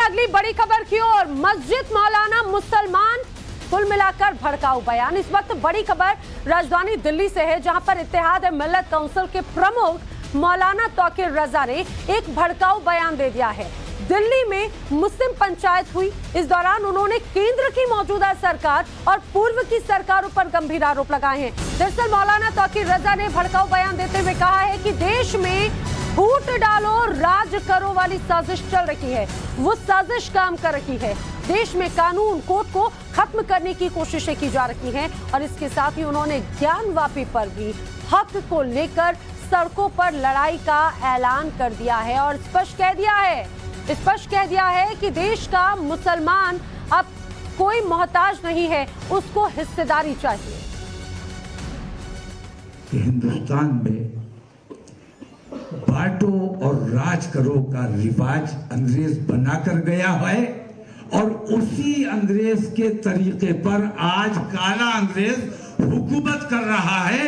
अगली बड़ी खबर की ओर। मस्जिद मौलाना मुसलमान, कुल मिलाकर भड़काऊ बयान। इस वक्त बड़ी खबर राजधानी दिल्ली से है, जहां पर इत्तेहाद मिल्लत काउंसिल के प्रमुख मौलाना तौकीर रजा ने एक भड़काऊ बयान दे दिया है। दिल्ली में मुस्लिम पंचायत हुई, इस दौरान उन्होंने केंद्र की मौजूदा सरकार और पूर्व की सरकारों पर गंभीर आरोप लगाए हैं। दरअसल मौलाना तौकीर रजा ने भड़काऊ बयान देते हुए कहा है कि देश में फूट डालो राज करो वाली साजिश चल रही है, वो साजिश काम कर रही है। देश में कानून कोर्ट को खत्म करने की कोशिशें की जा रही हैं और इसके साथ ही उन्होंने ज्ञानवापी पर भी हक को लेकर सड़कों पर लड़ाई का ऐलान कर दिया है और स्पष्ट कह दिया है कि देश का मुसलमान अब कोई मोहताज नहीं है, उसको हिस्सेदारी चाहिए। हिंदुस्तान में बांटो और राज करो का रिवाज अंग्रेज बनाकर गया है और उसी अंग्रेज के तरीके पर आज काला अंग्रेज हुकूमत कर रहा है।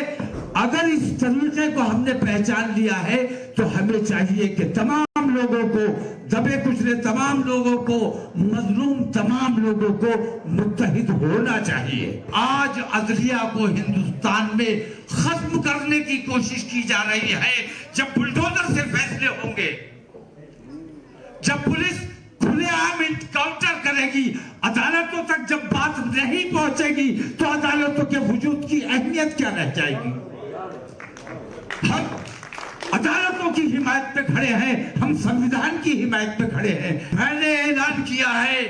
अगर इस तरीके को हमने पहचान लिया है तो हमें चाहिए कि तमाम लोगों को, दबे कुचले तमाम लोगों को, मजलूम तमाम लोगों को मुत्तहिद होना चाहिए। आज अदलिया को हिंदुस्तान में खत्म करने की कोशिश की जा रही है। जब बुलडोजर से फैसले होंगे, जब पुलिस खुलेआम इनकाउंटर करेगी, अदालतों तक जब बात नहीं पहुंचेगी तो अदालतों के वजूद की अहमियत क्या रह जाएगी। हम अदालतों की हिमायत पे खड़े हैं, हम संविधान की हिमायत पे खड़े हैं। मैंने ऐलान किया है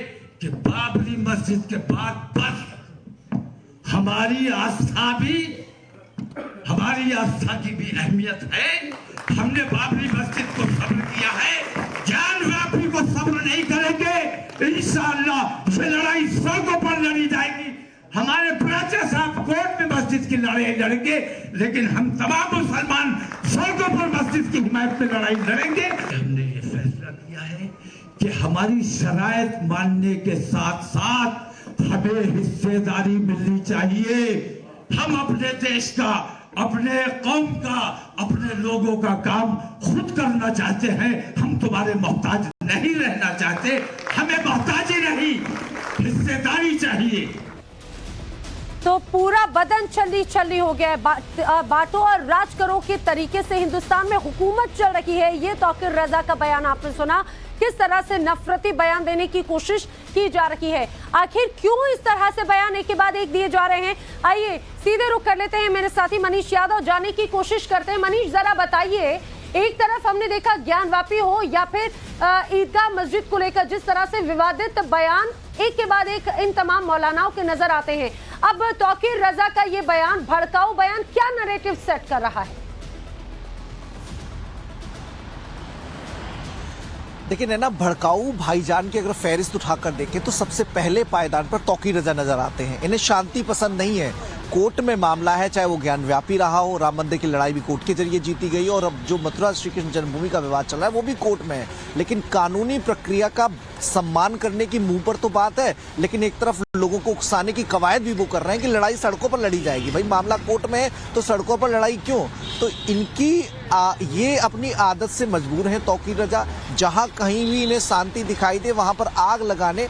कि बाबरी मस्जिद के बाद बस हमारी आस्था की भी अहमियत है। हमने बाबरी मस्जिद को सब्र किया है, ज्ञानवापी को सब्र नहीं करेंगे। इंशाअल्लाह ये लड़ाई सड़कों पर लड़ी जाएगी। हमारे प्राचा साहब कोर्ट में मस्जिद की लड़ाई लड़ेंगे, लेकिन हम तमाम मुसलमान सड़कों पर मस्जिद की हिमायत में लड़ाई लड़ेंगे। हमने ये फैसला किया है कि हमारी शराइत मानने के साथ साथ हमें हिस्सेदारी मिलनी चाहिए। हम अपने देश का, अपने कौम का, अपने लोगों का काम खुद करना चाहते हैं। हम तुम्हारे मोहताज नहीं रहना चाहते, हमें मोहताजी नहीं, हिस्सेदारी चाहिए। तो पूरा बदन छल्ली हो गया है। बांटो और राज करो के तरीके से हिंदुस्तान में हुकूमत चल रही है। ये तौकीर रजा का बयान आपने सुना, किस तरह से नफरती बयान देने की कोशिश की जा रही है। आखिर क्यों इस तरह से बयान एक के बाद एक दिए जा रहे हैं, आइए सीधे रुख कर लेते हैं। मेरे साथी मनीष यादव जानने की कोशिश करते हैं। मनीष, जरा बताइए, एक तरफ हमने देखा ज्ञानवापी हो या फिर ईदगाह मस्जिद को लेकर जिस तरह से विवादित बयान एक के बाद एक इन तमाम मौलानाओं के नजर आते हैं, अब तौकीर रजा का ये बयान, भड़काऊ बयान, क्या नैरेटिव सेट कर रहा है? लेकिन है ना, भड़काऊ भाईजान की अगर फहरिस्त उठाकर देखें तो सबसे पहले पायदान पर तौकीर रजा नजर आते हैं। इन्हें शांति पसंद नहीं है। कोर्ट में मामला है, चाहे वो ज्ञानव्यापी रहा हो, राम मंदिर की लड़ाई भी कोर्ट के जरिए जीती गई और अब जो मथुरा श्री कृष्ण जन्मभूमि का विवाद चल रहा है वो भी कोर्ट में है। लेकिन कानूनी प्रक्रिया का सम्मान करने की मुंह पर तो बात है, लेकिन एक तरफ लोगों को उकसाने की कवायद भी वो कर रहे हैं कि लड़ाई सड़कों पर लड़ी जाएगी। भाई मामला कोर्ट में है तो सड़कों पर लड़ाई क्यों? तो इनकी ये अपनी आदत से मजबूर है तौकीर रजा। जहां कहीं भी इन्हें शांति दिखाई दे वहां पर आग लगाने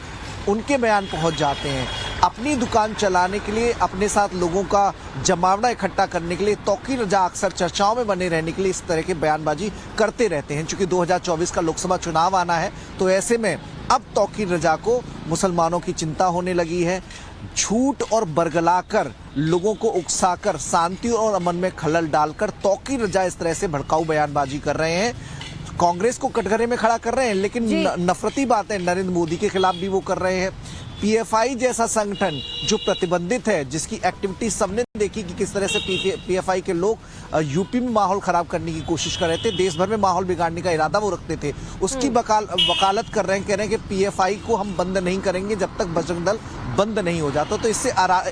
उनके बयान पहुंच जाते हैं। अपनी दुकान चलाने के लिए, अपने साथ लोगों का जमावड़ा इकट्ठा करने के लिए तौकीर रजा अक्सर चर्चाओं में बने रहने के लिए इस तरह के बयानबाजी करते रहते हैं। चूंकि 2024 का लोकसभा चुनाव आना है तो ऐसे में अब तौकीर रजा को मुसलमानों की चिंता होने लगी है। झूठ और बरगलाकर, लोगों को उकसाकर, शांति और अमन में खलल डालकर तौकीर रजा इस तरह से भड़काऊ बयानबाजी कर रहे हैं। कांग्रेस को कटघरे में खड़ा कर रहे हैं, लेकिन नफरती बातें नरेंद्र मोदी के खिलाफ भी वो कर रहे हैं। पीएफआई जैसा संगठन जो प्रतिबंधित है, जिसकी एक्टिविटी सबने देखी कि किस तरह से पीएफआई के लोग यूपी में माहौल खराब करने की कोशिश कर रहे थे, देश भर में माहौल बिगाड़ने का इरादा वो रखते थे, उसकी वकालत कर रहे हैं। कह रहे हैं कि पीएफआई को हम बंद नहीं करेंगे जब तक बजरंग दल बंद नहीं हो जाता। तो इससे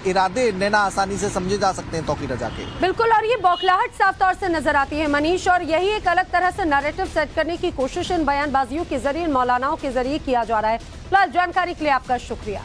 इरादे नैना आसानी से समझे जा सकते हैं तौकीर रजा के। बिल्कुल, और ये बौखलाहट साफ तौर से नजर आती है मनीष, और यही एक अलग तरह से नैरेटिव सेट करने की कोशिश इन बयानबाजियों के जरिए, इन मौलानाओं के जरिए किया जा रहा है। फिलहाल जानकारी के लिए आपका शुक्रिया।